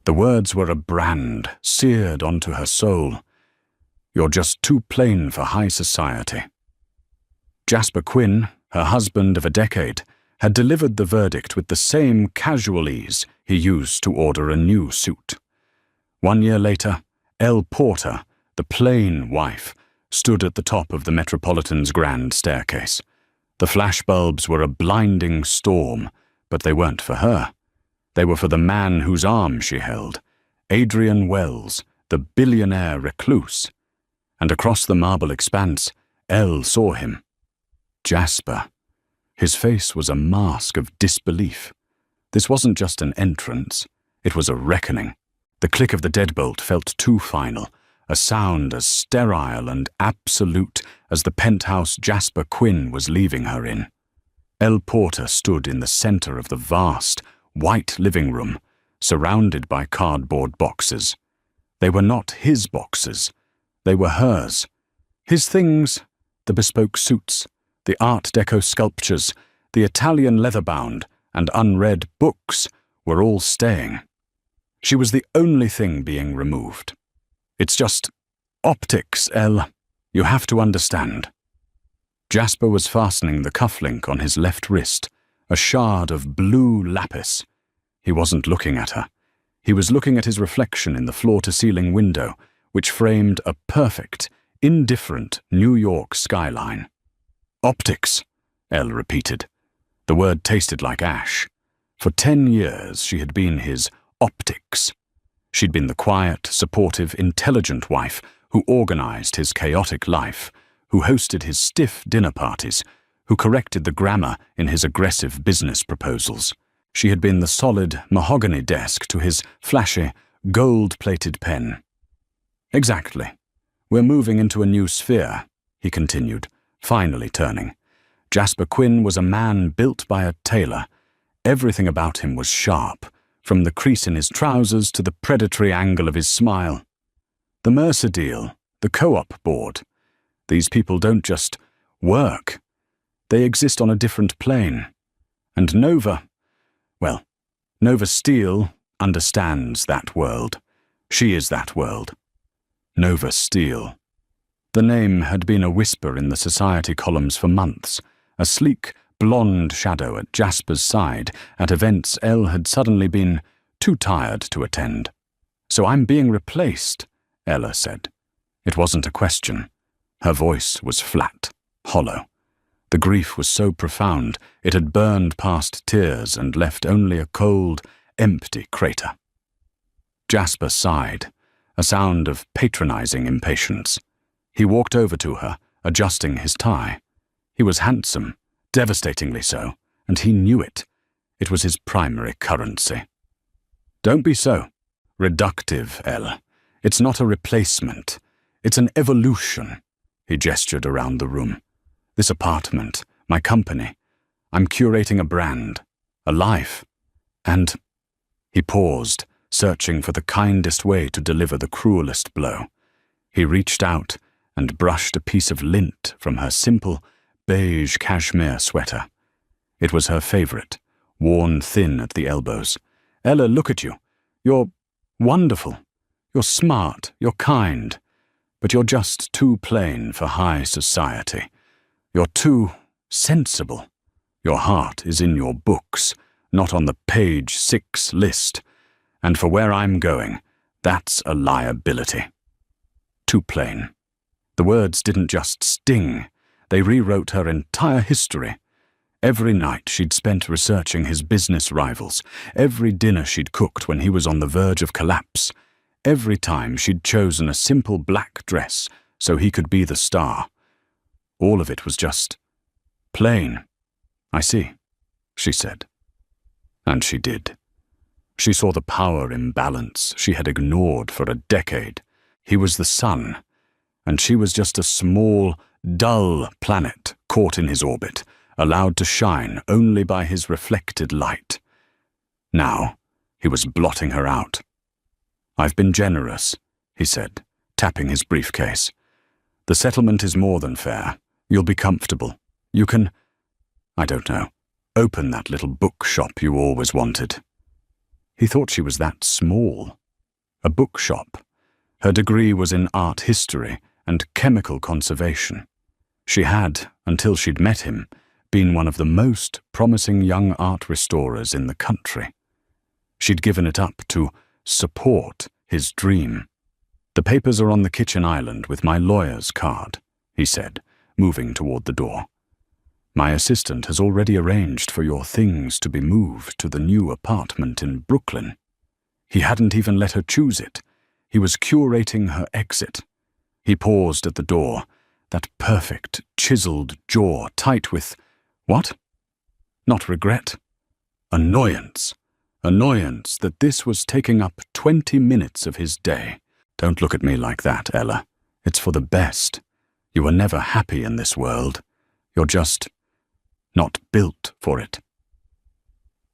The words were a brand seared onto her soul. "You're just too plain for high society." Jasper Quinn, her husband of a decade, had delivered the verdict with the same casual ease he used to order a new suit. 1 year later, Elle Porter, the plain wife, stood at the top of the Metropolitan's grand staircase. The flashbulbs were a blinding storm, but they weren't for her. They were for the man whose arm she held, Adrian Wells, the billionaire recluse. And across the marble expanse, Elle saw him. Jasper. His face was a mask of disbelief. This wasn't just an entrance, it was a reckoning. The click of the deadbolt felt too final, a sound as sterile and absolute as the penthouse Jasper Quinn was leaving her in. Elle Porter stood in the center of the vast, white living room, surrounded by cardboard boxes. They were not his boxes, they were hers. His things, the bespoke suits, the Art Deco sculptures, the Italian leather-bound and unread books, were all staying. She was the only thing being removed. "It's just optics, Elle. You have to understand." Jasper was fastening the cufflink on his left wrist, a shard of blue lapis. He wasn't looking at her. He was looking at his reflection in the floor-to-ceiling window, which framed a perfect, indifferent New York skyline. "Optics," Elle repeated. The word tasted like ash. For 10 years she had been his optics. She'd been the quiet, supportive, intelligent wife who organized his chaotic life, who hosted his stiff dinner parties, who corrected the grammar in his aggressive business proposals. She had been the solid mahogany desk to his flashy, gold-plated pen. "Exactly. We're moving into a new sphere," he continued, finally turning. Jasper Quinn was a man built by a tailor. Everything about him was sharp, from the crease in his trousers to the predatory angle of his smile. The Mercer deal, the co-op board. These people don't just work. They exist on a different plane. And Nova Steel understands that world. She is that world. Nova Steel. The name had been a whisper in the society columns for months, a sleek, blonde shadow at Jasper's side at events Elle had suddenly been too tired to attend. "So I'm being replaced," Ella said. It wasn't a question. Her voice was flat, hollow. The grief was so profound it had burned past tears and left only a cold, empty crater. Jasper sighed, a sound of patronizing impatience. He walked over to her, adjusting his tie. He was handsome, devastatingly so, and he knew it. It was his primary currency. "Don't be so reductive, Elle. It's not a replacement. It's an evolution." He gestured around the room. "This apartment, my company. I'm curating a brand, a life, and—" He paused, searching for the kindest way to deliver the cruelest blow. He reached out and brushed a piece of lint from her simple, beige cashmere sweater. It was her favorite, worn thin at the elbows. "Ella, look at you. You're wonderful. You're smart, you're kind, but you're just too plain for high society. You're too sensible. Your heart is in your books, not on the page 6 list. And for where I'm going, that's a liability." Too plain. The words didn't just sting, they rewrote her entire history. Every night she'd spent researching his business rivals, every dinner she'd cooked when he was on the verge of collapse, every time she'd chosen a simple black dress so he could be the star. All of it was just plain. "I see," she said. And she did. She saw the power imbalance she had ignored for a decade. He was the sun, and she was just a small, dull planet caught in his orbit, allowed to shine only by his reflected light. Now, he was blotting her out. "I've been generous," he said, tapping his briefcase. "The settlement is more than fair. You'll be comfortable. You can, I don't know, open that little bookshop you always wanted." He thought she was that small. A bookshop. Her degree was in art history and chemical conservation. She had, until she'd met him, been one of the most promising young art restorers in the country. She'd given it up to support his dream. "The papers are on the kitchen island with my lawyer's card," he said, moving toward the door. "My assistant has already arranged for your things to be moved to the new apartment in Brooklyn." He hadn't even let her choose it. He was curating her exit. He paused at the door, that perfect, chiseled jaw tight with, what? Not regret. Annoyance. Annoyance that this was taking up 20 minutes of his day. "Don't look at me like that, Ella. It's for the best. You are never happy in this world. You're just not built for it."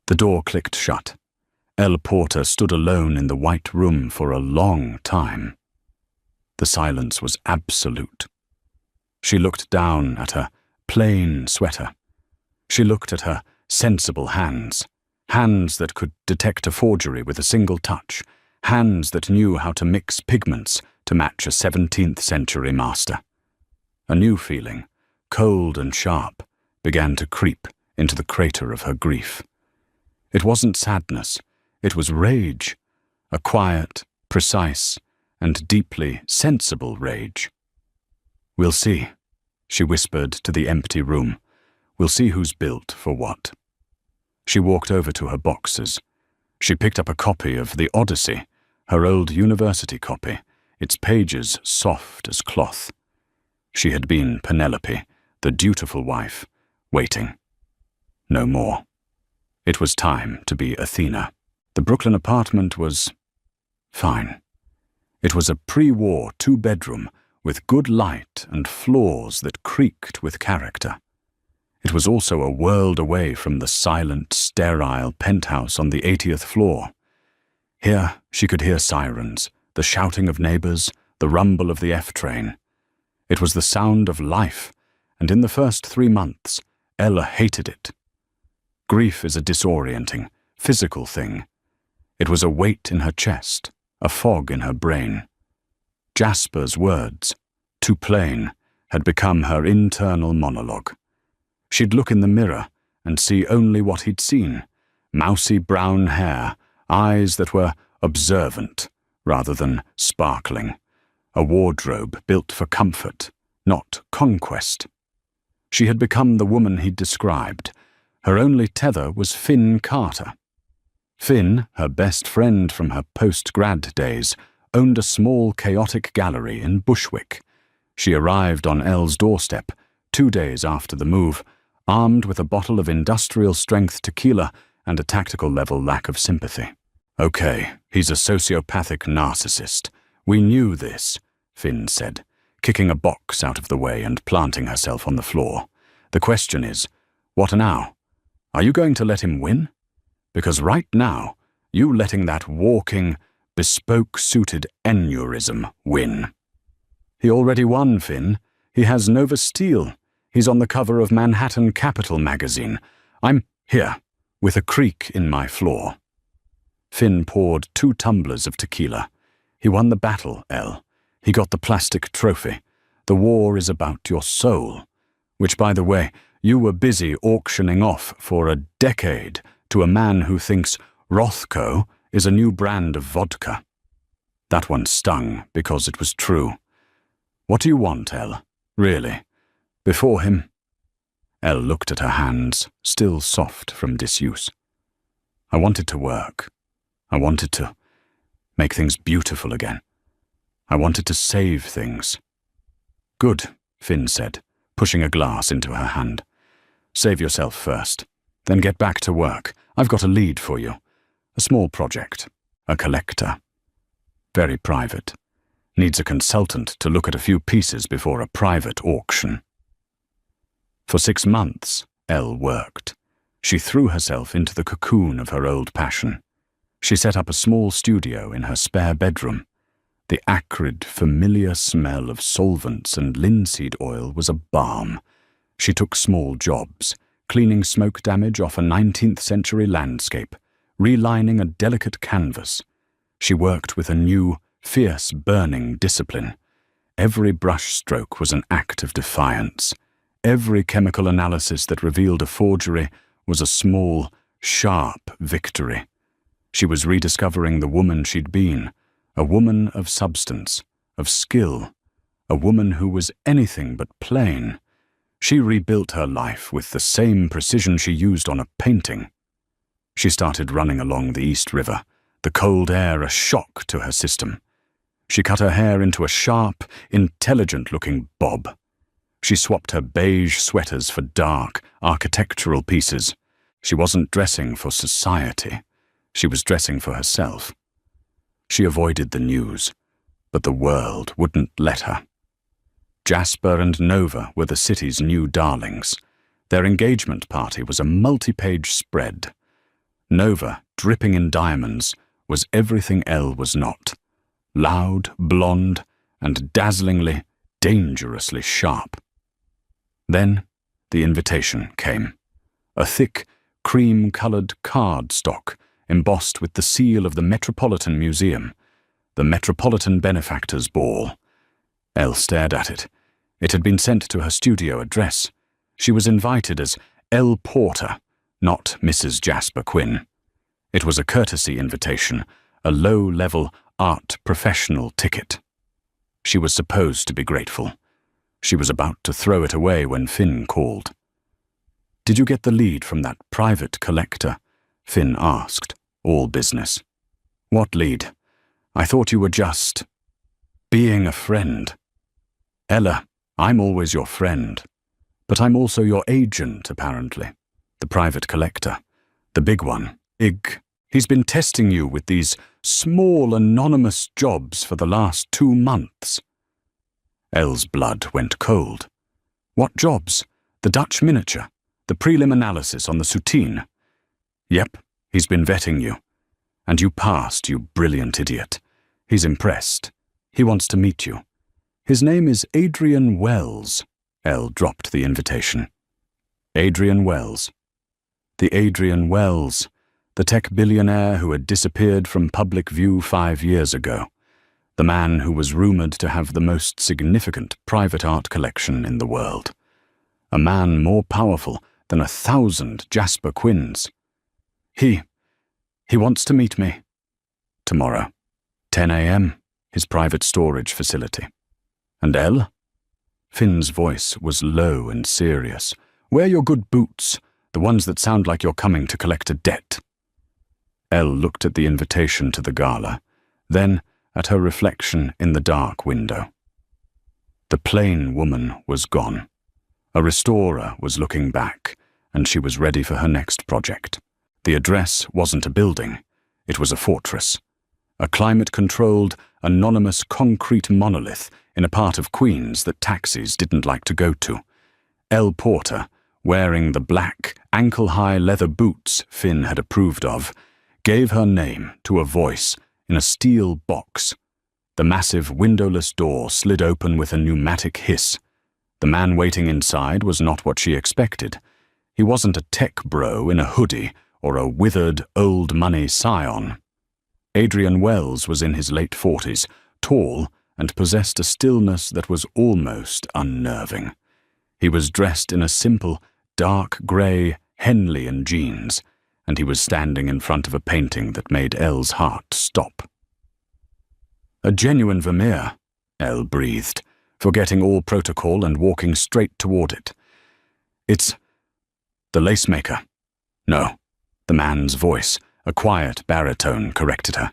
The door clicked shut. Elle Porter stood alone in the white room for a long time. The silence was absolute. She looked down at her plain sweater. She looked at her sensible hands, hands that could detect a forgery with a single touch, hands that knew how to mix pigments to match a 17th century master. A new feeling, cold and sharp, began to creep into the crater of her grief. It wasn't sadness. It was rage, a quiet, precise, and deeply sensible rage. "We'll see," she whispered to the empty room. "We'll see who's built for what." She walked over to her boxes. She picked up a copy of The Odyssey, her old university copy, its pages soft as cloth. She had been Penelope, the dutiful wife, waiting. No more. It was time to be Athena. The Brooklyn apartment was fine. It was a pre-war 2-bedroom with good light and floors that creaked with character. It was also a world away from the silent, sterile penthouse on the 80th floor. Here she could hear sirens, the shouting of neighbors, the rumble of the F-train. It was the sound of life, and in the first 3 months, Ella hated it. Grief is a disorienting, physical thing. It was a weight in her chest, a fog in her brain. Jasper's words, too plain, had become her internal monologue. She'd look in the mirror and see only what he'd seen: mousy brown hair, eyes that were observant rather than sparkling, a wardrobe built for comfort, not conquest. She had become the woman he'd described. Her only tether was Finn Carter. Finn, her best friend from her post-grad days, owned a small, chaotic gallery in Bushwick. She arrived on Elle's doorstep 2 days after the move, armed with a bottle of industrial-strength tequila and a tactical-level lack of sympathy. "Okay, he's a sociopathic narcissist. We knew this," Finn said, kicking a box out of the way and planting herself on the floor. "The question is, what now? Are you going to let him win? Because right now, you letting that walking, bespoke-suited aneurysm win." "He already won, Finn. He has Nova Steel. He's on the cover of Manhattan Capital magazine. I'm here, with a creak in my floor." Finn poured 2 tumblers of tequila. "He won the battle, Elle. He got the plastic trophy. The war is about your soul. Which, by the way, you were busy auctioning off for a decade to a man who thinks Rothko is a new brand of vodka." That one stung because it was true. "What do you want, Elle? Really? Before him?" Elle looked at her hands, still soft from disuse. "I wanted to work. I wanted to make things beautiful again. I wanted to save things." "Good," Finn said, pushing a glass into her hand. "Save yourself first. Then get back to work. I've got a lead for you. A small project. A collector. Very private. Needs a consultant to look at a few pieces before a private auction." For 6 months, Elle worked. She threw herself into the cocoon of her old passion. She set up a small studio in her spare bedroom. The acrid, familiar smell of solvents and linseed oil was a balm. She took small jobs, cleaning smoke damage off a 19th century landscape, relining a delicate canvas. She worked with a new, fierce, burning discipline. Every brushstroke was an act of defiance. Every chemical analysis that revealed a forgery was a small, sharp victory. She was rediscovering the woman she'd been, a woman of substance, of skill, a woman who was anything but plain. She rebuilt her life with the same precision she used on a painting. She started running along the East River, the cold air a shock to her system. She cut her hair into a sharp, intelligent-looking bob. She swapped her beige sweaters for dark, architectural pieces. She wasn't dressing for society. She was dressing for herself. She avoided the news, but the world wouldn't let her. Jasper and Nova were the city's new darlings. Their engagement party was a multi-page spread. Nova, dripping in diamonds, was everything Elle was not. Loud, blonde, and dazzlingly, dangerously sharp. Then the invitation came. A thick, cream-colored cardstock embossed with the seal of the Metropolitan Museum, the Metropolitan Benefactors Ball. Elle stared at it. It had been sent to her studio address. She was invited as Elle Porter, not Mrs. Jasper Quinn. It was a courtesy invitation, a low-level art professional ticket. She was supposed to be grateful. She was about to throw it away when Finn called. "Did you get the lead from that private collector?" Finn asked, all business. "What lead? I thought you were just being a friend." "Ella, I'm always your friend. But I'm also your agent, apparently. The private collector. The big one. He's been testing you with these small, anonymous jobs for the last 2 months." Elle's blood went cold. "What jobs? The Dutch miniature? The prelim analysis on the Soutine?" "Yep, he's been vetting you. And you passed, you brilliant idiot. He's impressed. He wants to meet you. His name is Adrian Wells." Elle dropped the invitation. Adrian Wells. The Adrian Wells, the tech billionaire who had disappeared from public view 5 years ago. The man who was rumored to have the most significant private art collection in the world. A man more powerful than 1,000 Jasper Quinns. He wants to meet me. Tomorrow, 10 a.m., his private storage facility. And Elle? Finn's voice was low and serious. "Wear your good boots, the ones that sound like you're coming to collect a debt." Elle looked at the invitation to the gala, then at her reflection in the dark window. The plain woman was gone. A restorer was looking back, and she was ready for her next project. The address wasn't a building, it was a fortress. A climate-controlled, anonymous concrete monolith in a part of Queens that taxis didn't like to go to. Elle Porter, wearing the black, ankle-high leather boots Finn had approved of, gave her name to a voice in a steel box. The massive windowless door slid open with a pneumatic hiss. The man waiting inside was not what she expected. He wasn't a tech bro in a hoodie or a withered, old-money scion. Adrian Wells was in his late 40s, tall, and possessed a stillness that was almost unnerving. He was dressed in a simple, dark grey Henleyan jeans, and he was standing in front of a painting that made Elle's heart stop. "A genuine Vermeer," Elle breathed, forgetting all protocol and walking straight toward it. "It's the lacemaker." "No," the man's voice, a quiet baritone, corrected her.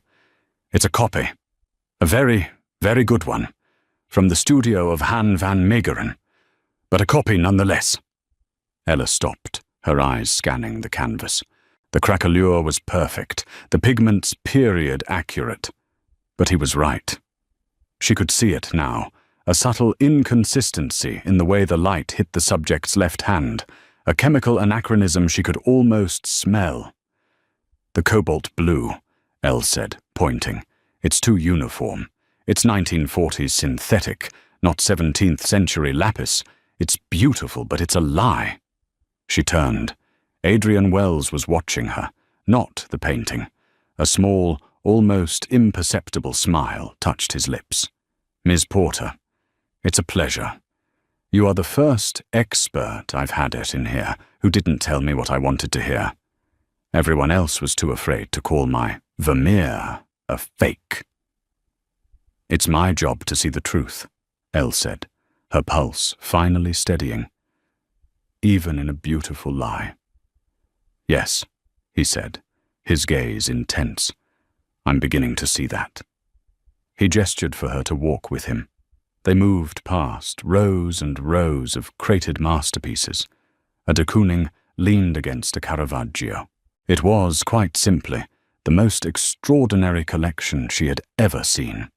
"It's a copy. A very, very good one. From the studio of Han van Meegeren. But a copy nonetheless." Ella stopped, her eyes scanning the canvas. The craquelure was perfect, the pigments period accurate. But he was right. She could see it now, a subtle inconsistency in the way the light hit the subject's left hand, a chemical anachronism she could almost smell. "The cobalt blue," Elle said, pointing. "It's too uniform. It's 1940s synthetic, not 17th century lapis. It's beautiful, but it's a lie." She turned. Adrian Wells was watching her, not the painting. A small, almost imperceptible smile touched his lips. "Ms. Porter, it's a pleasure. You are the first expert I've had it in here who didn't tell me what I wanted to hear. Everyone else was too afraid to call my Vermeer a fake." "It's my job to see the truth," Elle said, her pulse finally steadying. "Even in a beautiful lie." "Yes," he said, his gaze intense. "I'm beginning to see that." He gestured for her to walk with him. They moved past rows and rows of crated masterpieces. A de Kooning leaned against a Caravaggio. It was, quite simply, the most extraordinary collection she had ever seen.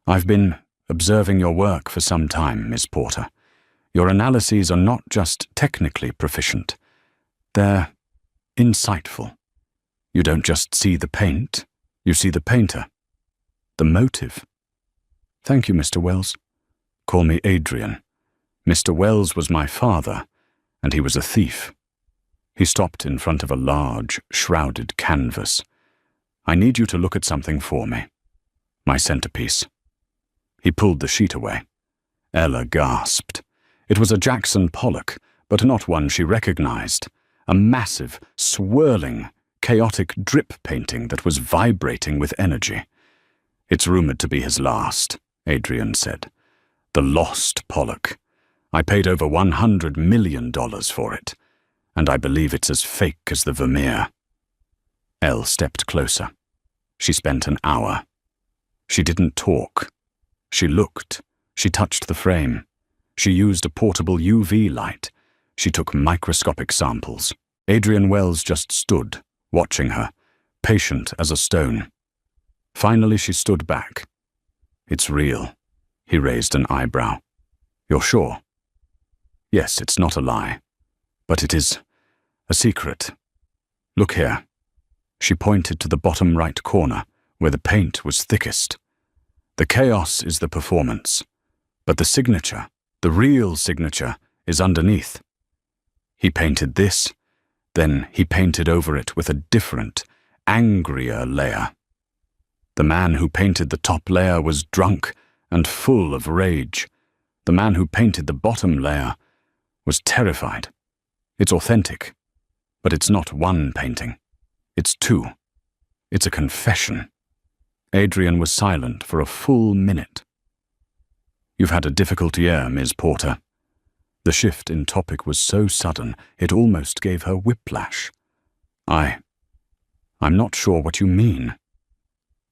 "I've been observing your work for some time, Miss Porter. Your analyses are not just technically proficient. They're insightful. You don't just see the paint, you see the painter. The motive." "Thank you, Mr. Wells." "Call me Adrian. Mr. Wells was my father, and he was a thief." He stopped in front of a large, shrouded canvas. "I need you to look at something for me. My centerpiece." He pulled the sheet away. Ella gasped. It was a Jackson Pollock, but not one she recognized. A massive, swirling, chaotic drip painting that was vibrating with energy. "It's rumored to be his last," Adrian said. "The lost Pollock. I paid over $100 million for it, and I believe it's as fake as the Vermeer." Elle stepped closer. She spent an hour. She didn't talk. She looked. She touched the frame. She used a portable UV light. She took microscopic samples. Adrian Wells just stood, watching her, patient as a stone. Finally she stood back. "It's real." He raised an eyebrow. "You're sure?" "Yes, it's not a lie. But it is a secret. Look here." She pointed to the bottom right corner, where the paint was thickest. "The chaos is the performance, but the signature, the real signature, is underneath." He painted this, then he painted over it with a different, angrier layer. The man who painted the top layer was drunk and full of rage. The man who painted the bottom layer was terrified. It's authentic, but it's not one painting. It's two. It's a confession. Adrian was silent for a full minute. "You've had a difficult year, Ms. Porter." The shift in topic was so sudden, it almost gave her whiplash. I'm not sure what you mean."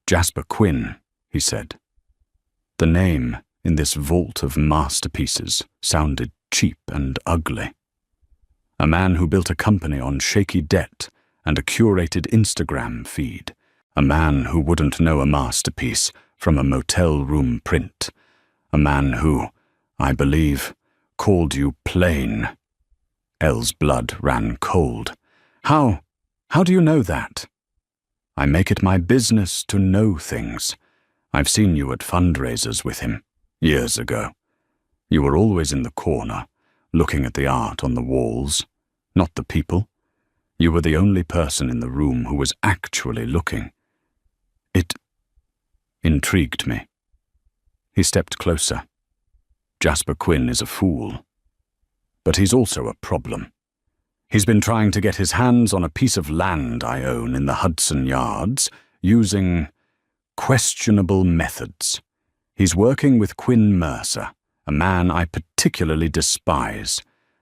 "Jasper Quinn," he said. The name in this vault of masterpieces sounded cheap and ugly. A man who built a company on shaky debt and a curated Instagram feed. A man who wouldn't know a masterpiece from a motel room print. A man who, I believe, called you plain. Elle's blood ran cold. How do you know that?" "I make it my business to know things. I've seen you at fundraisers with him, years ago. You were always in the corner, looking at the art on the walls, not the people. You were the only person in the room who was actually looking. It intrigued me." He stepped closer. "Jasper Quinn is a fool. But he's also a problem. He's been trying to get his hands on a piece of land I own in the Hudson Yards, using questionable methods. He's working with Quinn Mercer, a man I particularly despise.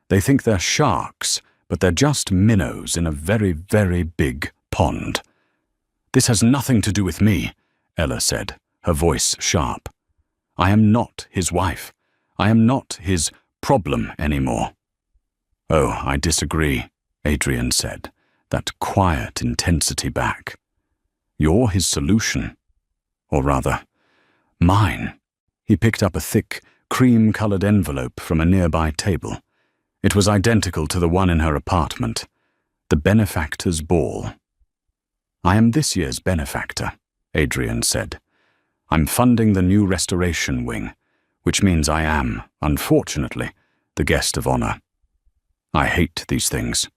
They think they're sharks, but they're just minnows in a very, very big pond." "This has nothing to do with me," Ella said, her voice sharp. "I am not his wife. I am not his problem anymore." "Oh, I disagree," Adrian said, that quiet intensity back. "You're his solution. Or rather, mine." He picked up a thick, cream-colored envelope from a nearby table. It was identical to the one in her apartment. The benefactor's ball. "I am this year's benefactor," Adrian said. "I'm funding the new restoration wing, which means I am, unfortunately, the guest of honor. I hate these things.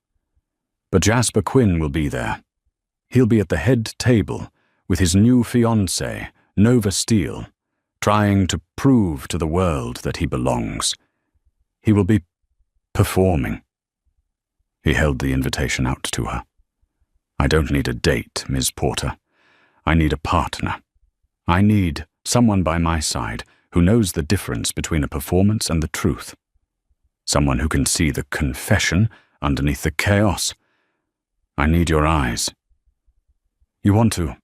But Jasper Quinn will be there. He'll be at the head table with his new fiancée, Nova Steele, trying to prove to the world that he belongs. He will be performing. He held the invitation out to her. I don't need a date, Ms. Porter. I need a partner. I need someone by my side who knows the difference between a performance and the truth. Someone who can see the confession underneath the chaos. I need your eyes. You want to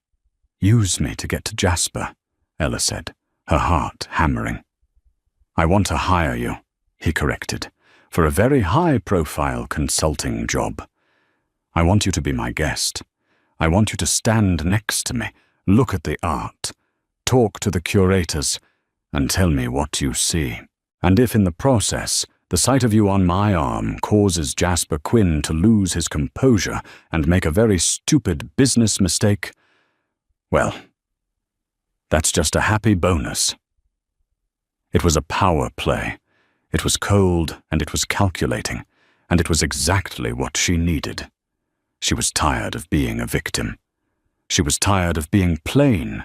use me to get to Jasper, Ella said, her heart hammering. I want to hire you, he corrected, for a very high-profile consulting job. I want you to be my guest. I want you to stand next to me, look at the art, talk to the curators, and tell me what you see. And if in the process, the sight of you on my arm causes Jasper Quinn to lose his composure and make a very stupid business mistake, well, that's just a happy bonus. It was a power play. It was cold and it was calculating, and it was exactly what she needed. She was tired of being a victim. She was tired of being plain.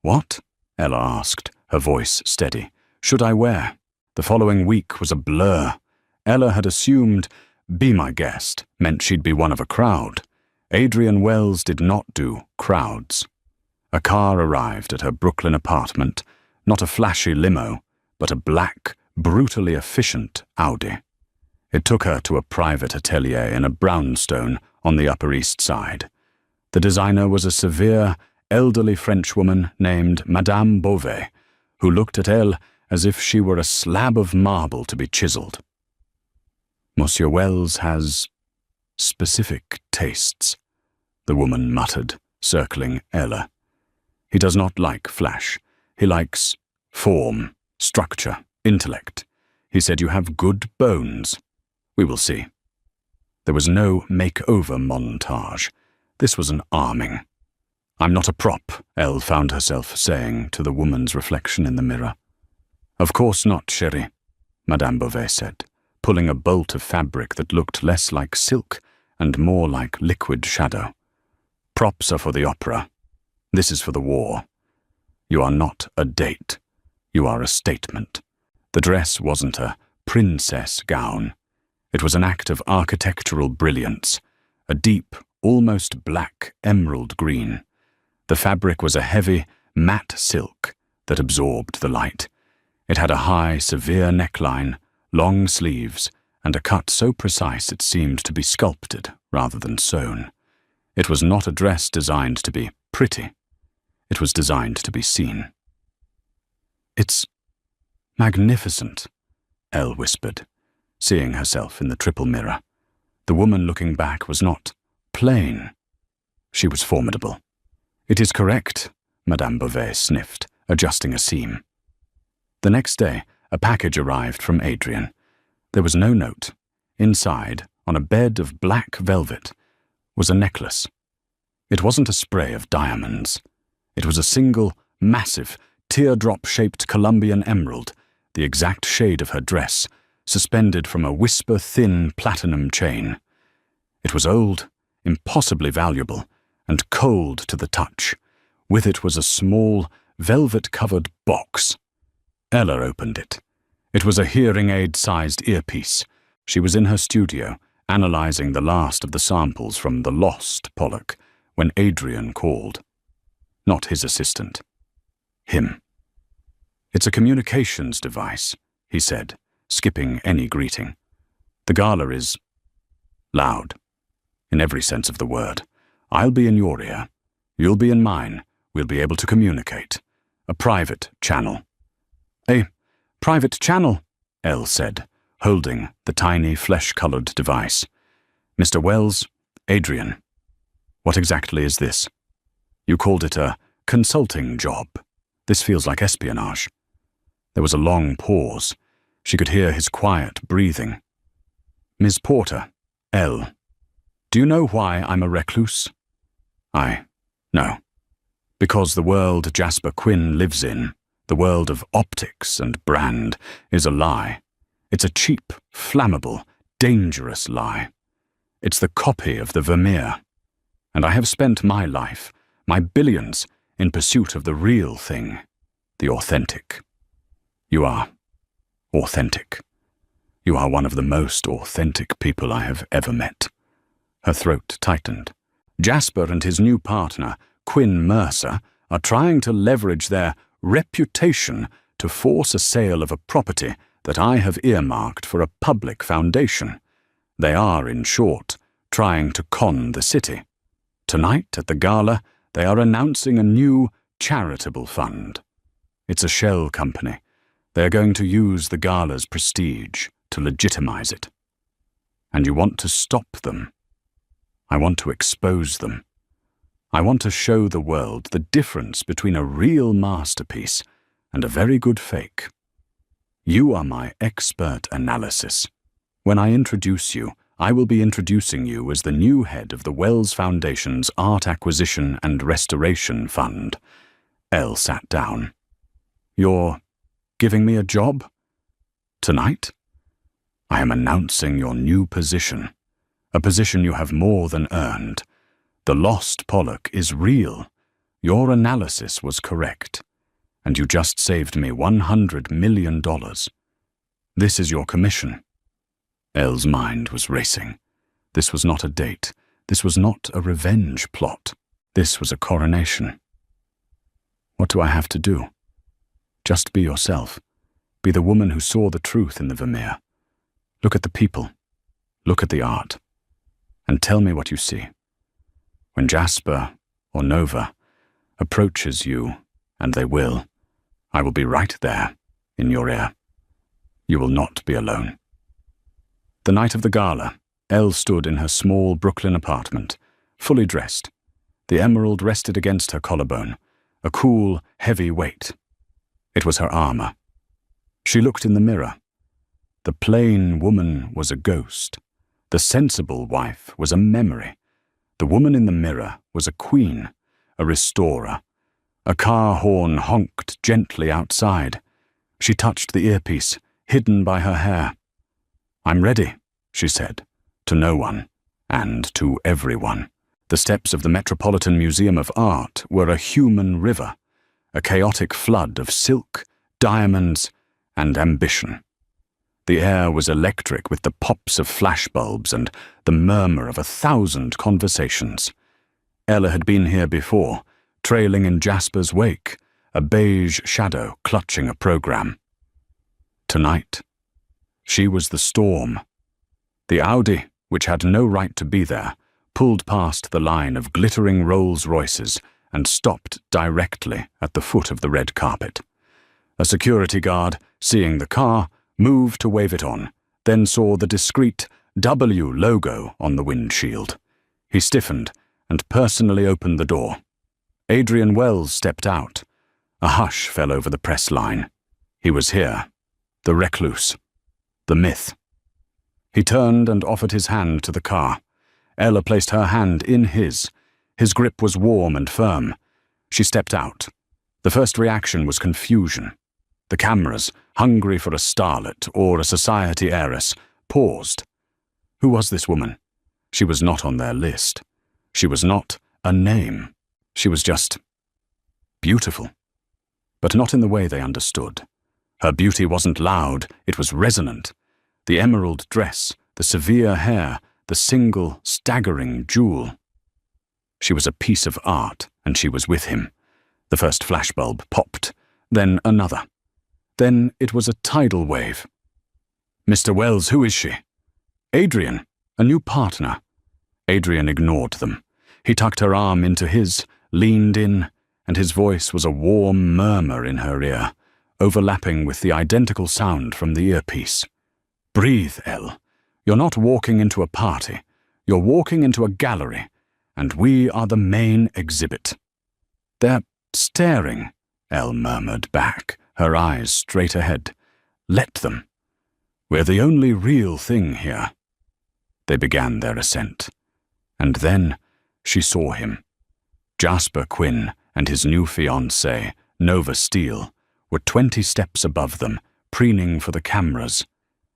What? Ella asked, her voice steady. Should I wear? The following week was a blur. Ella had assumed be my guest meant she'd be one of a crowd. Adrian Wells did not do crowds. A car arrived at her Brooklyn apartment, not a flashy limo, but a black, brutally efficient Audi. It took her to a private atelier in a brownstone on the Upper East Side. The designer was a severe, elderly Frenchwoman named Madame Beauvais, who looked at Elle as if she were a slab of marble to be chiseled. Monsieur Wells has specific tastes, the woman muttered, circling Ella. He does not like flash. He likes form, structure, intellect. He said you have good bones. We will see. There was no makeover montage. This was an arming. I'm not a prop, Elle found herself saying to the woman's reflection in the mirror. Of course not, chérie, Madame Beauvais said, pulling a bolt of fabric that looked less like silk and more like liquid shadow. Props are for the opera. This is for the war. You are not a date. You are a statement. The dress wasn't a princess gown. It was an act of architectural brilliance, a deep, almost black emerald green. The fabric was a heavy, matte silk that absorbed the light. It had a high, severe neckline, long sleeves, and a cut so precise it seemed to be sculpted rather than sewn. It was not a dress designed to be pretty. It was designed to be seen. It's magnificent, Elle whispered, seeing herself in the triple mirror. The woman looking back was not plain. She was formidable. It is correct, Madame Beauvais sniffed, adjusting a seam. The next day, a package arrived from Adrian. There was no note. Inside, on a bed of black velvet, was a necklace. It wasn't a spray of diamonds. It was a single, massive, teardrop-shaped Colombian emerald, the exact shade of her dress, suspended from a whisper-thin platinum chain. It was old, impossibly valuable, and cold to the touch. With it was a small, velvet-covered box. Ella opened it. It was a hearing aid-sized earpiece. She was in her studio, analyzing the last of the samples from the lost Pollock, when Adrian called. Not his assistant. Him. It's a communications device, he said, skipping any greeting. The Gala is loud, in every sense of the word. I'll be in your ear. You'll be in mine. We'll be able to communicate. A private channel. A private channel, Elle said, holding the tiny flesh-colored device. Mr. Wells, Adrian. What exactly is this? You called it a consulting job. This feels like espionage. There was a long pause. She could hear his quiet breathing. Ms. Porter, Elle. Do you know why I'm a recluse? No. Because the world Jasper Quinn lives in, the world of optics and brand, is a lie. It's a cheap, flammable, dangerous lie. It's the copy of the Vermeer. And I have spent my life, my billions, in pursuit of the real thing, the authentic. You are authentic. You are one of the most authentic people I have ever met. Her throat tightened. Jasper and his new partner, Quinn Mercer, are trying to leverage their reputation to force a sale of a property that I have earmarked for a public foundation. They are, in short, trying to con the city. Tonight, at the Gala, they are announcing a new charitable fund. It's a shell company. They are going to use the Gala's prestige to legitimize it. And you want to stop them. I want to expose them. I want to show the world the difference between a real masterpiece and a very good fake. You are my expert analysis. When I introduce you, I will be introducing you as the new head of the Wells Foundation's Art Acquisition and Restoration Fund. Elle sat down. You're giving me a job? Tonight? I am announcing your new position, a position you have more than earned. The lost Pollock is real. Your analysis was correct, and you just saved me $100 million. This is your commission. Elle's mind was racing. This was not a date. This was not a revenge plot. This was a coronation. What do I have to do? Just be yourself. Be the woman who saw the truth in the Vermeer. Look at the people. Look at the art. And tell me what you see. When Jasper, or Nova, approaches you, and they will, I will be right there, in your ear. You will not be alone. The night of the Gala, Elle stood in her small Brooklyn apartment, fully dressed. The emerald rested against her collarbone, a cool, heavy weight. It was her armor. She looked in the mirror. The plain woman was a ghost. The sensible wife was a memory. The woman in the mirror was a queen, a restorer. A car horn honked gently outside. She touched the earpiece, hidden by her hair. I'm ready, she said, to no one, and to everyone. The steps of the Metropolitan Museum of Art were a human river, a chaotic flood of silk, diamonds, and ambition. The air was electric with the pops of flashbulbs and the murmur of 1,000 conversations. Ella had been here before, trailing in Jasper's wake, a beige shadow clutching a program. Tonight, she was the storm. The Audi, which had no right to be there, pulled past the line of glittering Rolls-Royces and stopped directly at the foot of the red carpet. A security guard, seeing the car, moved to wave it on, then saw the discreet W logo on the windshield. He stiffened and personally opened the door. Adrian Wells stepped out. A hush fell over the press line. He was here, the recluse, the myth. He turned and offered his hand to the car. Ella placed her hand in his. His grip was warm and firm. She stepped out. The first reaction was confusion. The cameras, hungry for a starlet or a society heiress, paused. Who was this woman? She was not on their list. She was not a name. She was just beautiful. But not in the way they understood. Her beauty wasn't loud, it was resonant. The emerald dress, the severe hair, the single, staggering jewel. She was a piece of art, and she was with him. The first flashbulb popped, then another. Then it was a tidal wave. Mr. Wells, who is she? Adrian, a new partner. Adrian ignored them. He tucked her arm into his, leaned in, and his voice was a warm murmur in her ear, overlapping with the identical sound from the earpiece. Breathe, Elle. You're not walking into a party. You're walking into a gallery, and we are the main exhibit. They're staring, Elle murmured back, her eyes straight ahead. Let them. We're the only real thing here. They began their ascent. And then she saw him. Jasper Quinn and his new fiancée, Nova Steele, were 20 steps above them, preening for the cameras.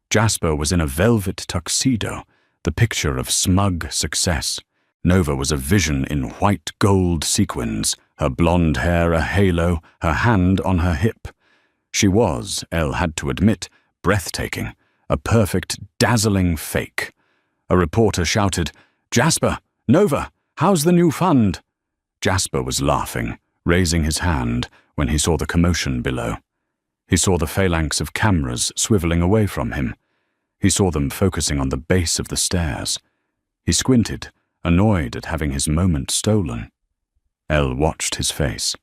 Jasper was in a velvet tuxedo, the picture of smug success. Nova was a vision in white gold sequins, her blonde hair a halo, her hand on her hip. She was, Elle had to admit, breathtaking, a perfect, dazzling fake. A reporter shouted, "Jasper! Nova! How's the new fund?" Jasper was laughing, raising his hand when he saw the commotion below. He saw the phalanx of cameras swiveling away from him. He saw them focusing on the base of the stairs. He squinted, annoyed at having his moment stolen. Elle watched his face,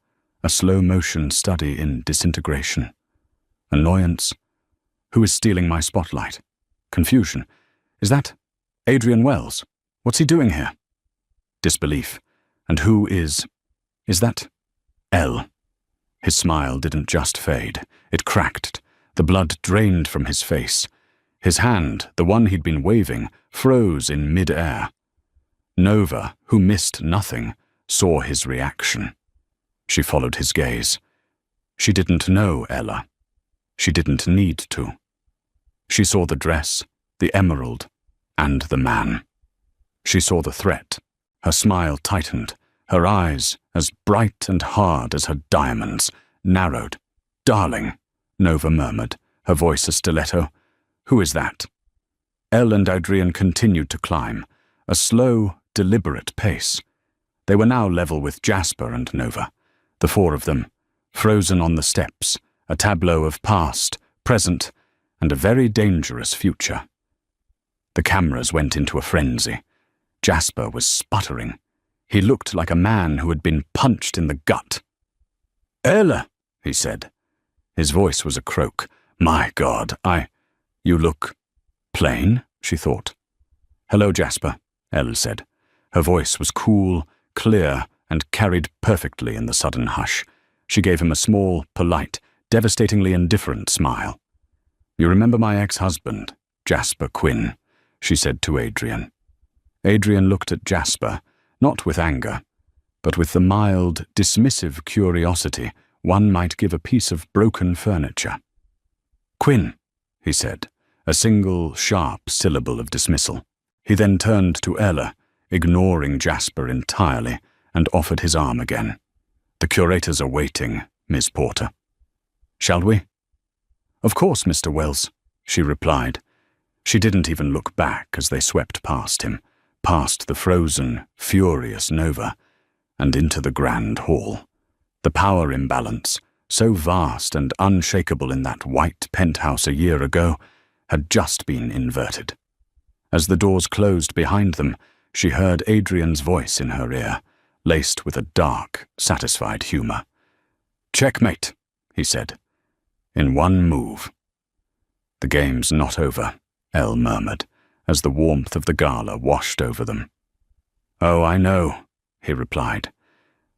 a slow-motion study in disintegration. Annoyance. Who is stealing my spotlight? Confusion. Is that Adrian Wells? What's he doing here? Disbelief. And who is that Elle? His smile didn't just fade. It cracked. The blood drained from his face. His hand, the one he'd been waving, froze in mid-air. Nova, who missed nothing, saw his reaction. She followed his gaze. She didn't know Ella. She didn't need to. She saw the dress, the emerald, and the man. She saw the threat. Her smile tightened. Her eyes, as bright and hard as her diamonds, narrowed. "Darling," Nova murmured, her voice a stiletto. "Who is that?" Elle and Adrian continued to climb, a slow, deliberate pace. They were now level with Jasper and Nova, the four of them, frozen on the steps, a tableau of past, present, and a very dangerous future. The cameras went into a frenzy. Jasper was sputtering. He looked like a man who had been punched in the gut. "Ella," he said. His voice was a croak. "My God, You look plain," she thought. "Hello, Jasper," Elle said. Her voice was cool, clear, and carried perfectly in the sudden hush. She gave him a small, polite, devastatingly indifferent smile. "You remember my ex-husband, Jasper Quinn," she said to Adrian. Adrian looked at Jasper, not with anger, but with the mild, dismissive curiosity one might give a piece of broken furniture. "Quinn," he said, a single, sharp syllable of dismissal. He then turned to Ella, ignoring Jasper entirely, and offered his arm again. "The curators are waiting, Miss Porter." "Shall we?" "Of course, Mr. Wells," she replied. She didn't even look back as they swept past him, past the frozen, furious Nova, and into the grand hall. The power imbalance, so vast and unshakable in that white penthouse a year ago, had just been inverted. As the doors closed behind them, she heard Adrian's voice in her ear, laced with a dark, satisfied humor. "Checkmate," he said. "In one move." "The game's not over," Elle murmured, as the warmth of the gala washed over them. "Oh, I know," he replied.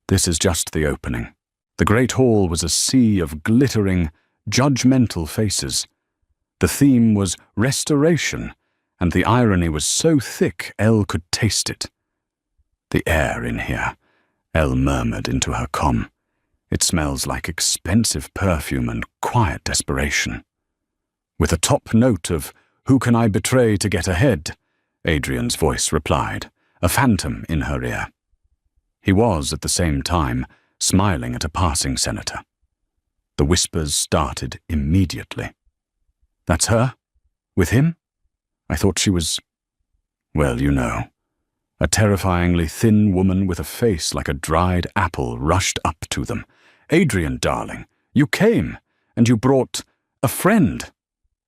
"This is just the opening." The great hall was a sea of glittering, judgmental faces. The theme was restoration, and the irony was so thick Elle could taste it. "The air in here," Elle murmured into her comm. "It smells like expensive perfume and quiet desperation." With a top note of, "Who can I betray to get ahead?" Adrian's voice replied, a phantom in her ear. He was, at the same time, smiling at a passing senator. The whispers started immediately. "That's her? With him? I thought she was—" "Well, you know." A terrifyingly thin woman with a face like a dried apple rushed up to them. "Adrian, darling, you came, and you brought a friend."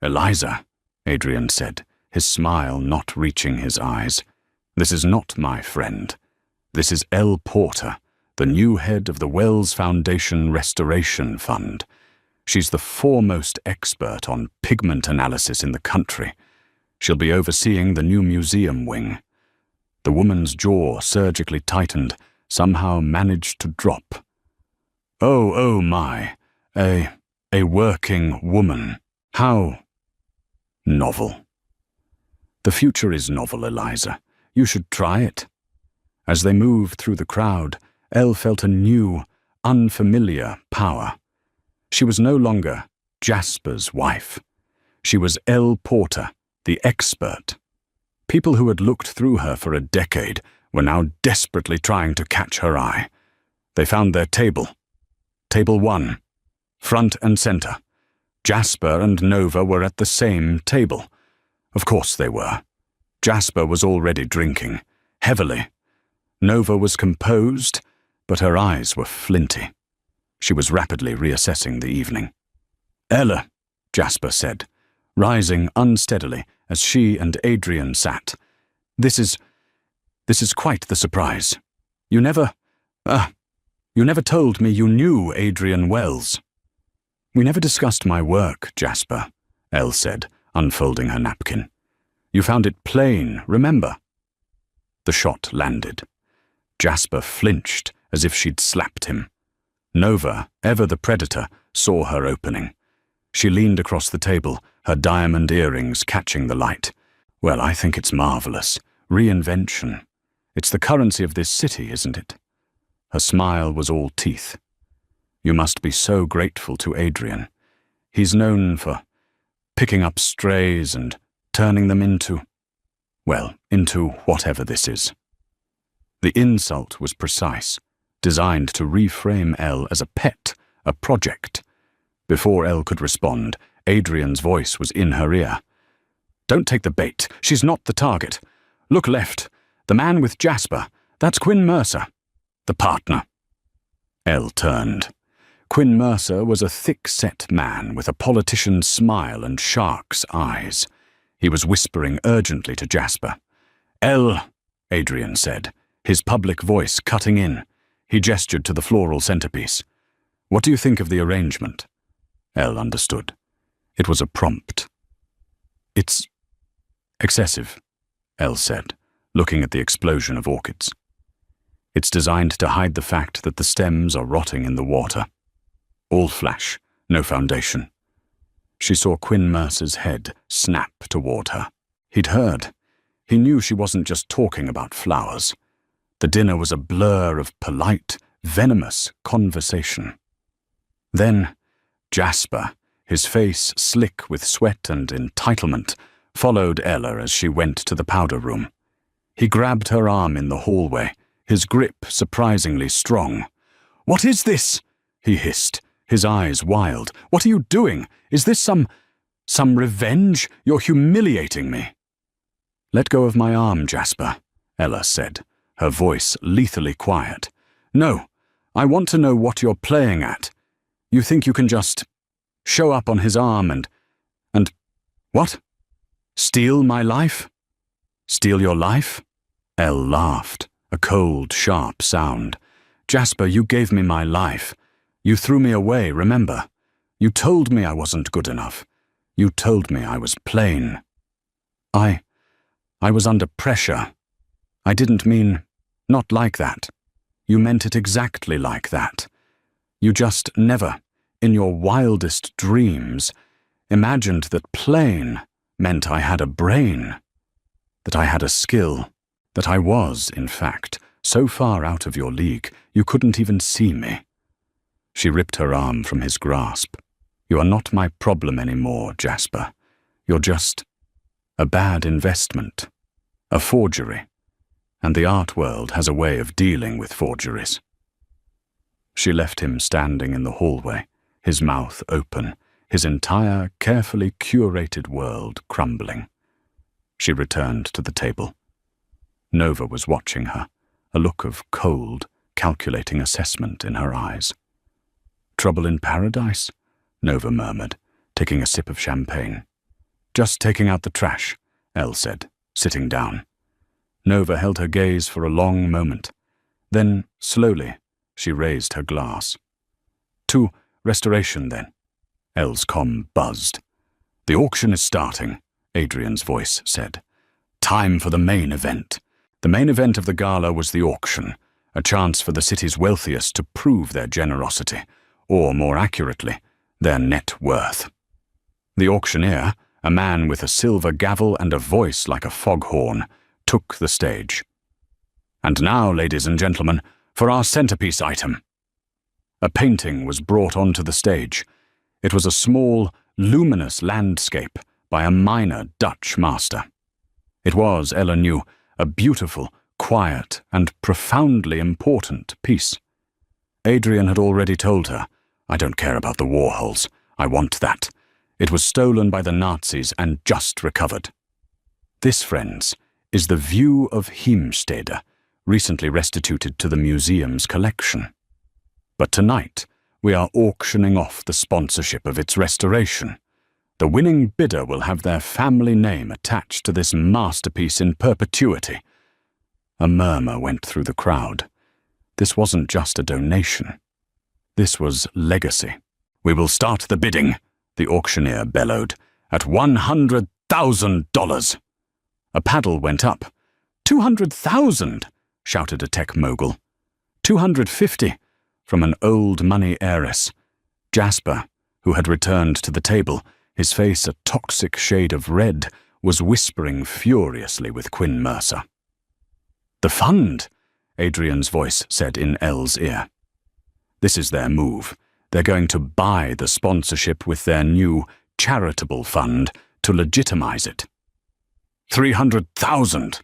"Eliza," Adrian said, his smile not reaching his eyes. "This is not my friend. This is Elle Porter, the new head of the Wells Foundation Restoration Fund. She's the foremost expert on pigment analysis in the country. She'll be overseeing the new museum wing." The woman's jaw surgically tightened, somehow managed to drop. Oh my, a working woman. How novel. "The future is novel, Eliza. You should try it." As they moved through the crowd, Elle felt a new, unfamiliar power. She was no longer Jasper's wife. She was Elle Porter, the expert. People who had looked through her for a decade were now desperately trying to catch her eye. They found their table. Table 1. Front and center. Jasper and Nova were at the same table. Of course they were. Jasper was already drinking, heavily. Nova was composed, but her eyes were flinty. She was rapidly reassessing the evening. "Ella," Jasper said, rising unsteadily as she and Adrian sat. This is quite the surprise. You never told me you knew Adrian Wells." "We never discussed my work, Jasper," Elle said, unfolding her napkin. "You found it plain, remember?" The shot landed. Jasper flinched as if she'd slapped him. Nova, ever the predator, saw her opening. She leaned across the table, her diamond earrings catching the light. "Well, I think it's marvelous. Reinvention. It's the currency of this city, isn't it?" Her smile was all teeth. "You must be so grateful to Adrian. He's known for picking up strays and turning them into whatever this is." The insult was precise, designed to reframe Elle as a pet, a project. Before Elle could respond, Adrian's voice was in her ear. "Don't take the bait. She's not the target. Look left. The man with Jasper. That's Quinn Mercer. The partner." Elle turned. Quinn Mercer was a thick-set man with a politician's smile and shark's eyes. He was whispering urgently to Jasper. "Elle," Adrian said, his public voice cutting in. He gestured to the floral centerpiece. "What do you think of the arrangement?" Elle understood. It was a prompt. "It's excessive," Elle said, looking at the explosion of orchids. "It's designed to hide the fact that the stems are rotting in the water. All flash, no foundation." She saw Quinn Mercer's head snap toward her. He'd heard. He knew she wasn't just talking about flowers. The dinner was a blur of polite, venomous conversation. Then Jasper, his face slick with sweat and entitlement, followed Ella as she went to the powder room. He grabbed her arm in the hallway, his grip surprisingly strong. "What is this?" he hissed, his eyes wild. "What are you doing? Is this some revenge? You're humiliating me." "Let go of my arm, Jasper," Ella said, her voice lethally quiet. "No, I want to know what you're playing at. You think you can just show up on his arm and what? Steal my life? Steal your life?" Elle laughed, a cold, sharp sound. "Jasper, you gave me my life. You threw me away, remember? You told me I wasn't good enough. You told me I was plain. I was under pressure. I didn't mean not like that. You meant it exactly like that. You just never, in your wildest dreams, imagined that plain meant I had a brain, that I had a skill, that I was, in fact, so far out of your league you couldn't even see me." She ripped her arm from his grasp. "You are not my problem anymore, Jasper. You're just a bad investment, a forgery, and the art world has a way of dealing with forgeries." She left him standing in the hallway, his mouth open, his entire carefully curated world crumbling. She returned to the table. Nova was watching her, a look of cold, calculating assessment in her eyes. "Trouble in paradise?" Nova murmured, taking a sip of champagne. "Just taking out the trash," Elle said, sitting down. Nova held her gaze for a long moment. Then, slowly, she raised her glass. "To restoration, then." Elle's comm buzzed. "The auction is starting," Adrian's voice said. "Time for the main event." The main event of the gala was the auction, a chance for the city's wealthiest to prove their generosity, or more accurately, their net worth. The auctioneer, a man with a silver gavel and a voice like a foghorn, took the stage. "And now, ladies and gentlemen, for our centerpiece item." A painting was brought onto the stage. It was a small, luminous landscape by a minor Dutch master. It was, Ella knew, a beautiful, quiet, and profoundly important piece. Adrian had already told her, "I don't care about the war holes. I want that. It was stolen by the Nazis and just recovered." This, friends, is the view of Heemstede, recently restituted to the museum's collection. But tonight, we are auctioning off the sponsorship of its restoration. The winning bidder will have their family name attached to this masterpiece in perpetuity. A murmur went through the crowd. This wasn't just a donation. This was legacy. "We will start the bidding," the auctioneer bellowed, "at $100,000. A paddle went up. "200,000, shouted a tech mogul. "250, from an old money heiress. Jasper, who had returned to the table, his face a toxic shade of red, was whispering furiously with Quinn Mercer. "The fund," Adrian's voice said in Elle's ear. "This is their move. They're going to buy the sponsorship with their new charitable fund to legitimize it." 300,000!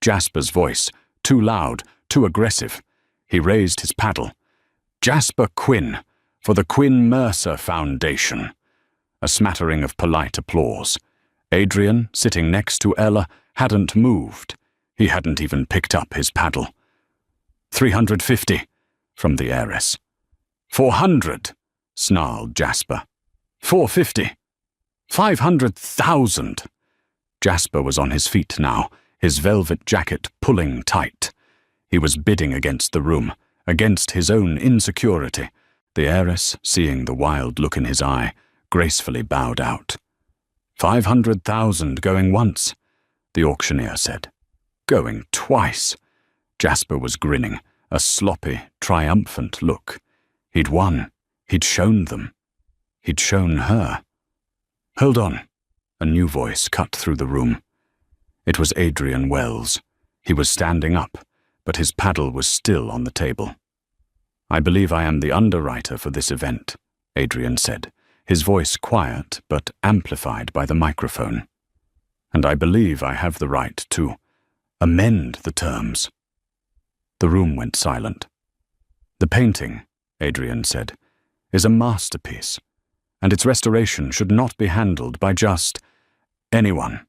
Jasper's voice, too loud, too aggressive. He raised his paddle. "Jasper Quinn, for the Quinn Mercer Foundation." A smattering of polite applause. Adrian, sitting next to Ella, hadn't moved. He hadn't even picked up his paddle. 350, from the heiress. 400, snarled Jasper. 450. 500,000. Jasper was on his feet now, his velvet jacket pulling tight. He was bidding against the room, against his own insecurity. The heiress, seeing the wild look in his eye, gracefully bowed out. 500,000 going once, the auctioneer said. Going twice. Jasper was grinning, a sloppy, triumphant look. He'd won. He'd shown them. He'd shown her. "Hold on," a new voice cut through the room. It was Adrian Wells. He was standing up, but his paddle was still on the table. "I believe I am the underwriter for this event," Adrian said, his voice quiet but amplified by the microphone. "And I believe I have the right to amend the terms." The room went silent. "The painting," Adrian said, "is a masterpiece, and its restoration should not be handled by just anyone.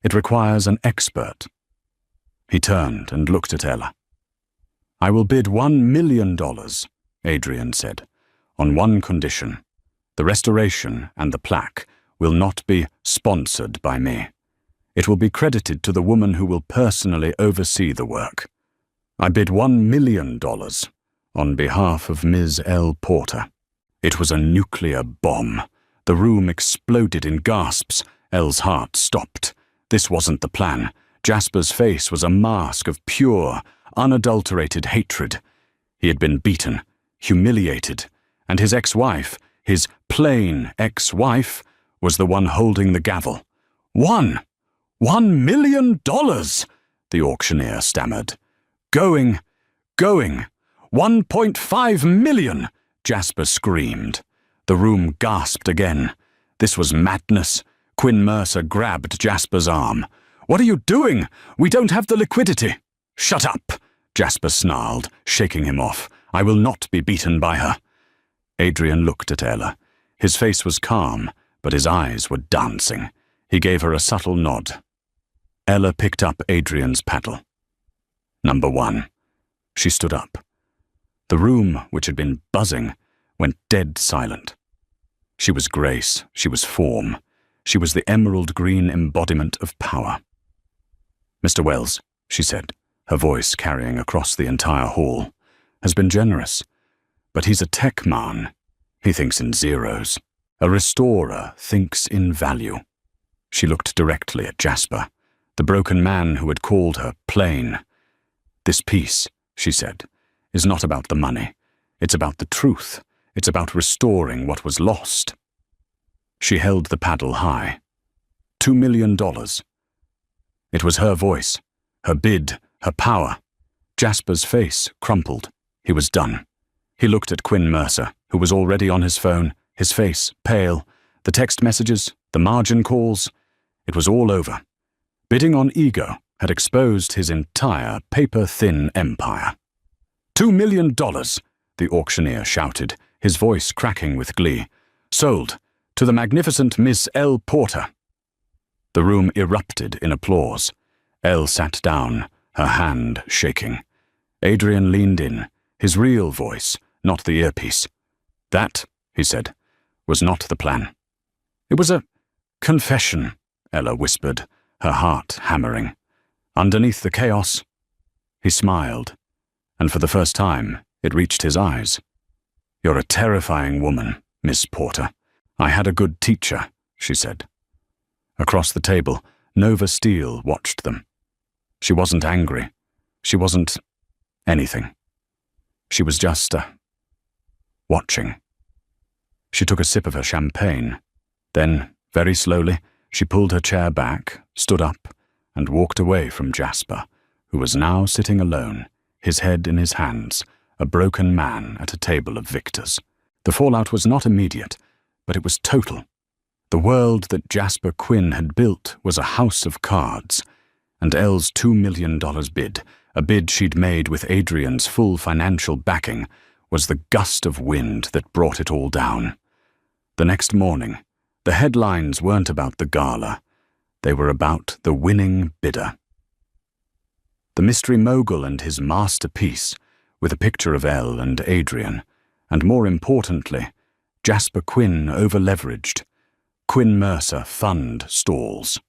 It requires an expert." He turned and looked at Ella. "I will bid $1 million, Adrian said, "on one condition. The restoration and the plaque will not be sponsored by me. It will be credited to the woman who will personally oversee the work. I bid $1 million on behalf of Ms. L. Porter." It was a nuclear bomb. The room exploded in gasps. Elle's heart stopped. This wasn't the plan. Jasper's face was a mask of pure, unadulterated hatred. He had been beaten, humiliated, and his ex-wife, his plain ex-wife, was the one holding the gavel. $1 million, the auctioneer stammered. Going, 1.5 million, Jasper screamed. The room gasped again. This was madness. Quinn Mercer grabbed Jasper's arm. "What are you doing? We don't have the liquidity." "Shut up," Jasper snarled, shaking him off. "I will not be beaten by her." Adrian looked at Ella. His face was calm, but his eyes were dancing. He gave her a subtle nod. Ella picked up Adrian's paddle. "Number 1. She stood up. The room, which had been buzzing, went dead silent. She was grace, she was form, she was the emerald green embodiment of power. "Mr. Wells," she said, her voice carrying across the entire hall, "has been generous, but he's a tech man. He thinks in zeros. A restorer thinks in value." She looked directly at Jasper, the broken man who had called her plain. "This piece," she said, "is not about the money. It's about the truth. It's about restoring what was lost." She held the paddle high. $2 million. It was her voice, her bid, her power. Jasper's face crumpled. He was done. He looked at Quinn Mercer, who was already on his phone, his face pale, the text messages, the margin calls. It was all over. Bidding on ego had exposed his entire paper-thin empire. $2 million, the auctioneer shouted, his voice cracking with glee. Sold to the magnificent Miss L. Porter. The room erupted in applause. Elle sat down, her hand shaking. Adrian leaned in, his real voice, not the earpiece. That, he said, was not the plan. It was a confession, Ella whispered, her heart hammering. Underneath the chaos, he smiled, and for the first time it reached his eyes. You're a terrifying woman, Miss Porter. I had a good teacher, she said. Across the table, Nova Steele watched them. She wasn't angry. She wasn't anything. She was just watching. She took a sip of her champagne. Then, very slowly, she pulled her chair back, stood up, and walked away from Jasper, who was now sitting alone, his head in his hands, a broken man at a table of victors. The fallout was not immediate, but it was total. The world that Jasper Quinn had built was a house of cards, and Elle's $2 million bid, a bid she'd made with Adrian's full financial backing, was the gust of wind that brought it all down. The next morning, the headlines weren't about the gala. They were about the winning bidder. The mystery mogul and his masterpiece, with a picture of Elle and Adrian, and more importantly, Jasper Quinn over-leveraged. Quinn Mercer fund stalls.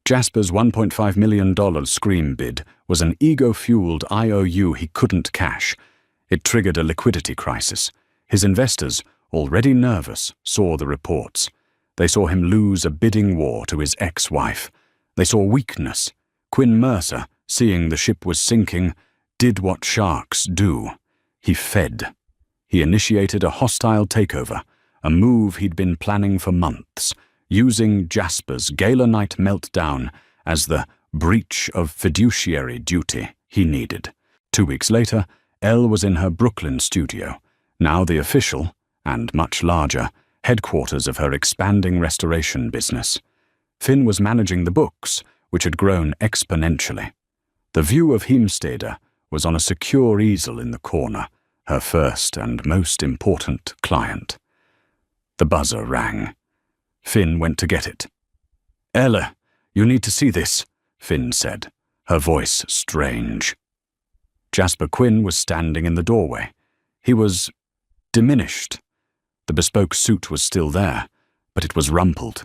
Jasper's $1.5 million scream bid was an ego-fueled IOU he couldn't cash. It triggered a liquidity crisis. His investors, already nervous, saw the reports. They saw him lose a bidding war to his ex-wife. They saw weakness. Quinn Mercer, seeing the ship was sinking, did what sharks do. He fed. He initiated a hostile takeover, a move he'd been planning for months, using Jasper's Gala night meltdown as the breach of fiduciary duty he needed. 2 weeks later, Elle was in her Brooklyn studio, now the official, and much larger, headquarters of her expanding restoration business. Finn was managing the books, which had grown exponentially. The view of Heemstede was on a secure easel in the corner, her first and most important client. The buzzer rang. Finn went to get it. Ella, you need to see this, Finn said, her voice strange. Jasper Quinn was standing in the doorway. He was diminished. The bespoke suit was still there, but it was rumpled.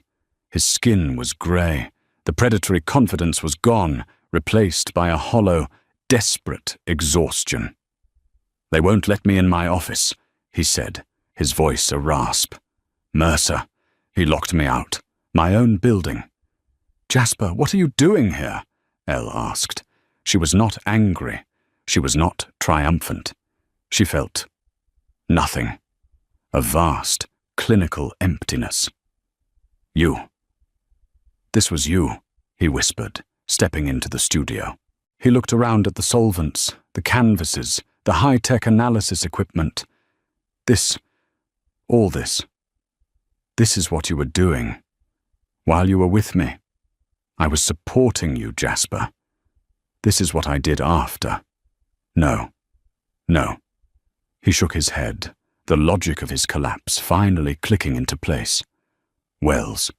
His skin was grey. The predatory confidence was gone, replaced by a hollow, desperate exhaustion. They won't let me in my office, he said, his voice a rasp. Mercer, he locked me out. My own building. Jasper, what are you doing here? Elle asked. She was not angry. She was not triumphant. She felt nothing. A vast, clinical emptiness. You. This was you, he whispered, stepping into the studio. He looked around at the solvents, the canvases, the high-tech analysis equipment. All this. This is what you were doing. While you were with me, I was supporting you, Jasper. This is what I did after. No. He shook his head, the logic of his collapse finally clicking into place. Wells.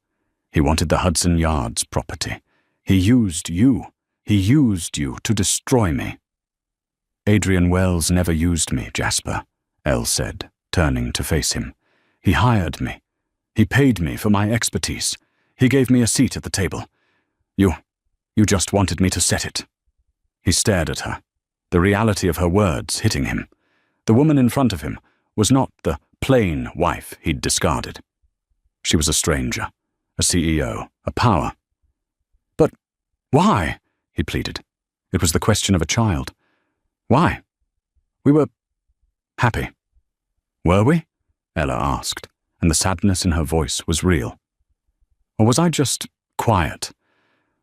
He wanted the Hudson Yards property. He used you. He used you to destroy me. Adrian Wells never used me, Jasper, Elle said, turning to face him. He hired me. He paid me for my expertise. He gave me a seat at the table. You just wanted me to set it. He stared at her, the reality of her words hitting him. The woman in front of him was not the plain wife he'd discarded. She was a stranger, a CEO, a power. But why? He pleaded. It was the question of a child. Why? We were happy. Were we? Ella asked, and the sadness in her voice was real. Or was I just quiet?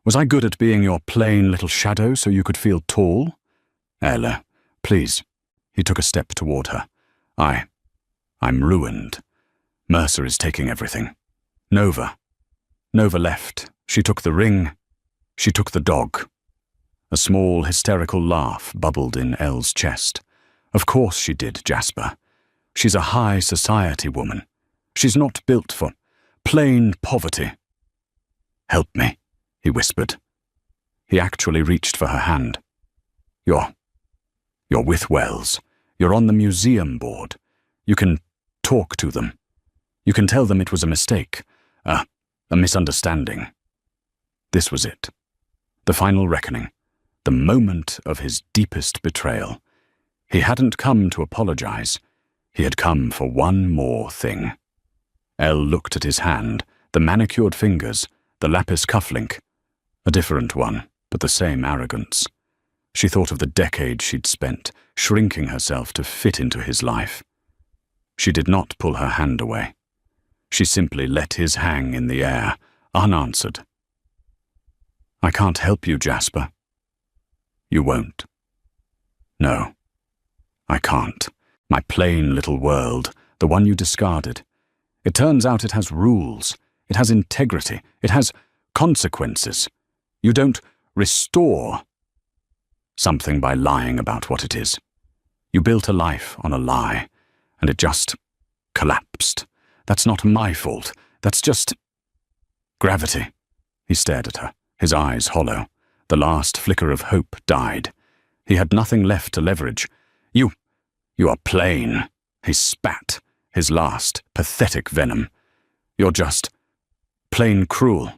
Was I good at being your plain little shadow so you could feel tall? Ella, please. He took a step toward her. I'm ruined. Mercer is taking everything. Nova left. She took the ring. She took the dog. A small, hysterical laugh bubbled in Elle's chest. Of course she did, Jasper. She's a high society woman. She's not built for plain poverty. Help me, he whispered. He actually reached for her hand. You're with Wells. You're on the museum board. You can talk to them. You can tell them it was a mistake, a misunderstanding. This was it. The final reckoning. The moment of his deepest betrayal. He hadn't come to apologize. He had come for one more thing. Elle looked at his hand, the manicured fingers, the lapis cufflink. A different one, but the same arrogance. She thought of the decades she'd spent, shrinking herself to fit into his life. She did not pull her hand away. She simply let his hang in the air, unanswered. I can't help you, Jasper. You won't. No, I can't. My plain little world, the one you discarded. It turns out it has rules. It has integrity. It has consequences. You don't restore something by lying about what it is. You built a life on a lie, and it just collapsed. That's not my fault. That's just gravity. He stared at her, his eyes hollow. The last flicker of hope died. He had nothing left to leverage. You are plain. He spat, his last pathetic venom. You're just plain cruel.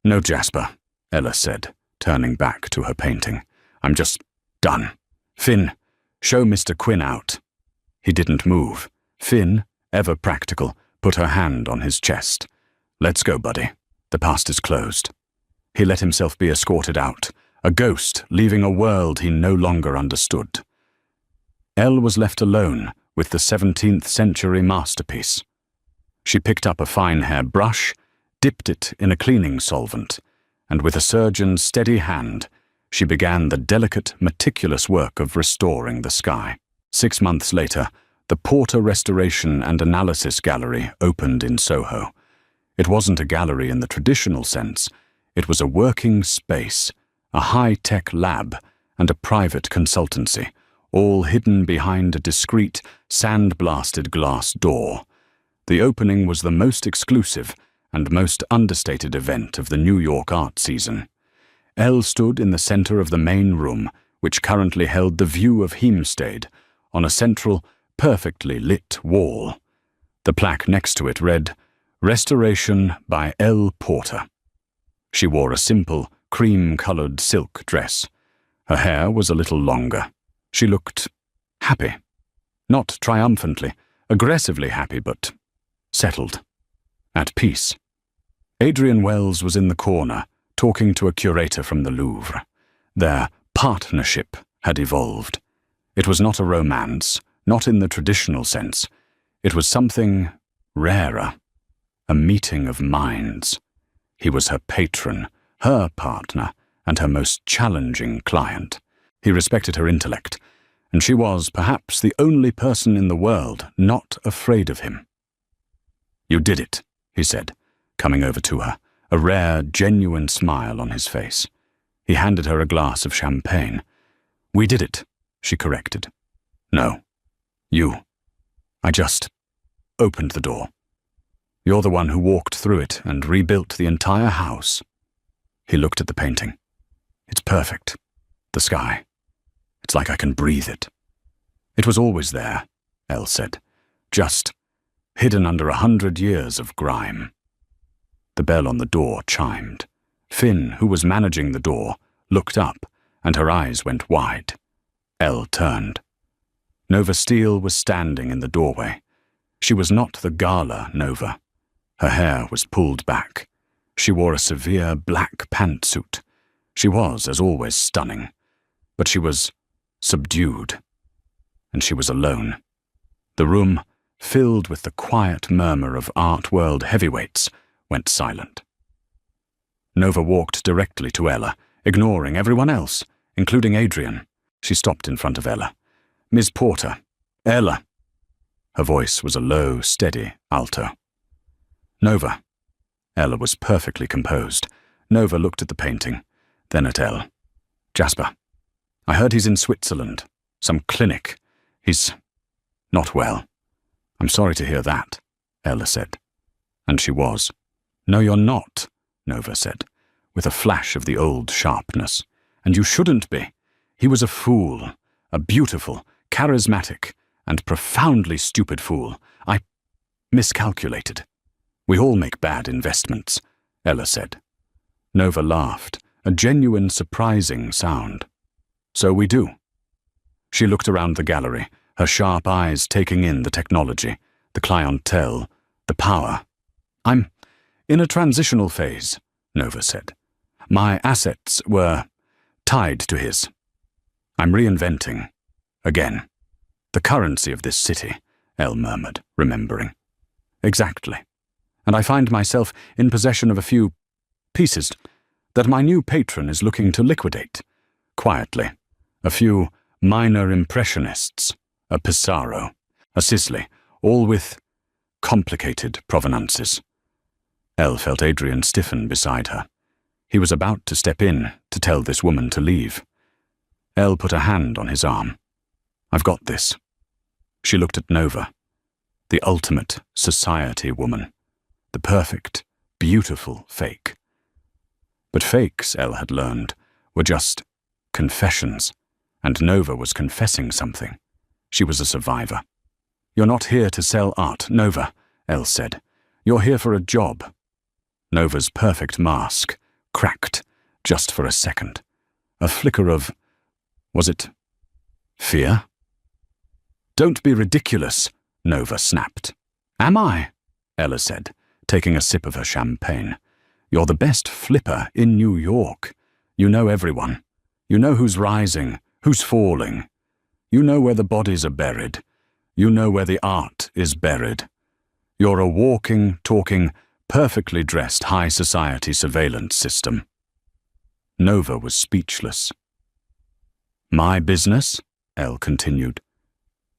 No, Jasper, Ella said, turning back to her painting. I'm just done. Finn, show Mr. Quinn out. He didn't move. Finn, ever practical, put her hand on his chest. Let's go, buddy. The past is closed. He let himself be escorted out, a ghost leaving a world he no longer understood. Elle was left alone with the 17th century masterpiece. She picked up a fine hair brush, dipped it in a cleaning solvent, and with a surgeon's steady hand, she began the delicate, meticulous work of restoring the sky. 6 months later, the Porter Restoration and Analysis Gallery opened in Soho. It wasn't a gallery in the traditional sense. It was a working space, a high-tech lab, and a private consultancy, all hidden behind a discreet, sand-blasted glass door. The opening was the most exclusive and most understated event of the New York art season. Elle stood in the center of the main room, which currently held the view of Heemstede, on a central, perfectly lit wall. The plaque next to it read, Restoration by L. Porter. She wore a simple, cream-colored silk dress. Her hair was a little longer. She looked happy. Not triumphantly, aggressively happy, but settled. At peace. Adrian Wells was in the corner, talking to a curator from the Louvre. Their partnership had evolved. It was not a romance, not in the traditional sense. It was something rarer, a meeting of minds. He was her patron, her partner, and her most challenging client. He respected her intellect, and she was perhaps the only person in the world not afraid of him. You did it, he said, coming over to her, a rare, genuine smile on his face. He handed her a glass of champagne. We did it, she corrected. No, you. I just opened the door. You're the one who walked through it and rebuilt the entire house. He looked at the painting. It's perfect. The sky. It's like I can breathe it. It was always there, Elle said, just hidden under 100 years of grime. The bell on the door chimed. Finn, who was managing the door, looked up, and her eyes went wide. Elle turned. Nova Steele was standing in the doorway. She was not the Gala Nova. Her hair was pulled back. She wore a severe black pantsuit. She was, as always, stunning. But she was subdued. And she was alone. The room, filled with the quiet murmur of art world heavyweights, went silent. Nova walked directly to Ella, ignoring everyone else, including Adrian. She stopped in front of Ella. Miss Porter. Ella. Her voice was a low, steady alto. Nova. Ella was perfectly composed. Nova looked at the painting. Then at Elle. "Jasper, I heard he's in Switzerland. Some clinic. He's not well." "I'm sorry to hear that," Ella said. And she was. "No, you're not," Nova said, with a flash of the old sharpness. "And you shouldn't be. He was a fool, a beautiful, charismatic, and profoundly stupid fool. I miscalculated. We all make bad investments," Ella said. Nova laughed, a genuine, surprising sound. "So we do." She looked around the gallery, her sharp eyes taking in the technology, the clientele, the power. "I'm in a transitional phase," Nova said. "My assets were tied to his. I'm reinventing. Again. The currency of this city," Elle murmured, remembering. "Exactly. And I find myself in possession of a few pieces that my new patron is looking to liquidate. Quietly. A few minor impressionists, a Pissarro, a Sisley, all with complicated provenances." Elle felt Adrian stiffen beside her. He was about to step in to tell this woman to leave. Elle put a hand on his arm. "I've got this." She looked at Nova, the ultimate society woman, the perfect, beautiful fake. But fakes, Elle had learned, were just confessions, and Nova was confessing something. She was a survivor. "You're not here to sell art, Nova," Elle said. "You're here for a job." Nova's perfect mask cracked just for a second. A flicker of, was it fear? "Don't be ridiculous," Nova snapped. "Am I?" Ella said, taking a sip of her champagne. "You're the best flipper in New York. You know everyone. You know who's rising, who's falling. You know where the bodies are buried. You know where the art is buried. You're a walking, talking, perfectly dressed high society surveillance system." Nova was speechless. "My business," Elle continued,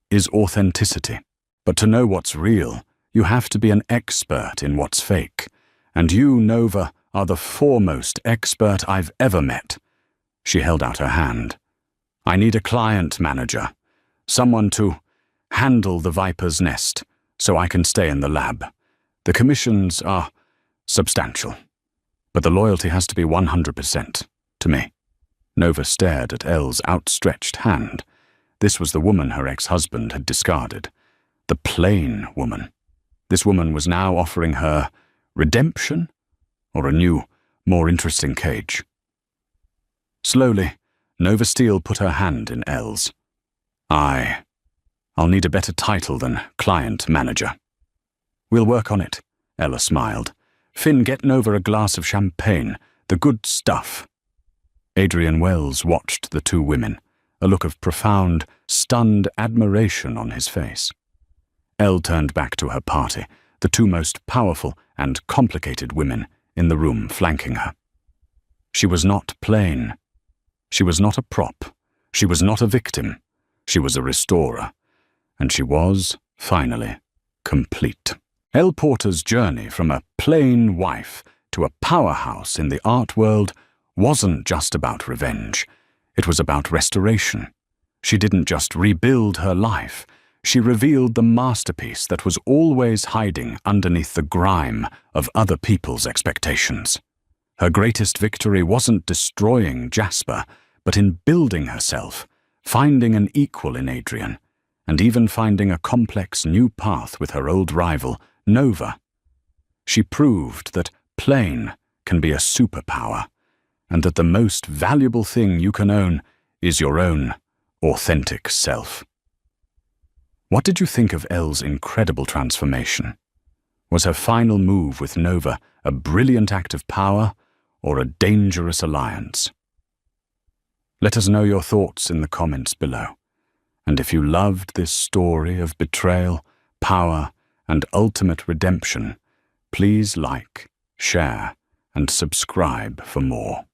"is authenticity. But to know what's real, you have to be an expert in what's fake. And you, Nova, are the foremost expert I've ever met." She held out her hand. "I need a client manager, someone to handle the Viper's Nest, so I can stay in the lab. The commissions are substantial, but the loyalty has to be 100% to me." Nova stared at Elle's outstretched hand. This was the woman her ex-husband had discarded. The plain woman. This woman was now offering her redemption or a new, more interesting cage. Slowly, Nova Steele put her hand in Elle's. I'll need a better title than client manager." "We'll work on it," Ella smiled. "Finn, get Nova a glass of champagne, the good stuff." Adrian Wells watched the two women, a look of profound, stunned admiration on his face. Elle turned back to her party, the two most powerful and complicated women in the room flanking her. She was not plain. She was not a prop. She was not a victim. She was a restorer. And she was, finally, complete. Elle Porter's journey from a plain wife to a powerhouse in the art world wasn't just about revenge. It was about restoration. She didn't just rebuild her life. She revealed the masterpiece that was always hiding underneath the grime of other people's expectations. Her greatest victory wasn't destroying Jasper, but in building herself, finding an equal in Adrian, and even finding a complex new path with her old rival, Nova. She proved that plain can be a superpower, and that the most valuable thing you can own is your own authentic self. What did you think of Elle's incredible transformation? Was her final move with Nova a brilliant act of power or a dangerous alliance? Let us know your thoughts in the comments below. And if you loved this story of betrayal, power, and ultimate redemption, please like, share, and subscribe for more.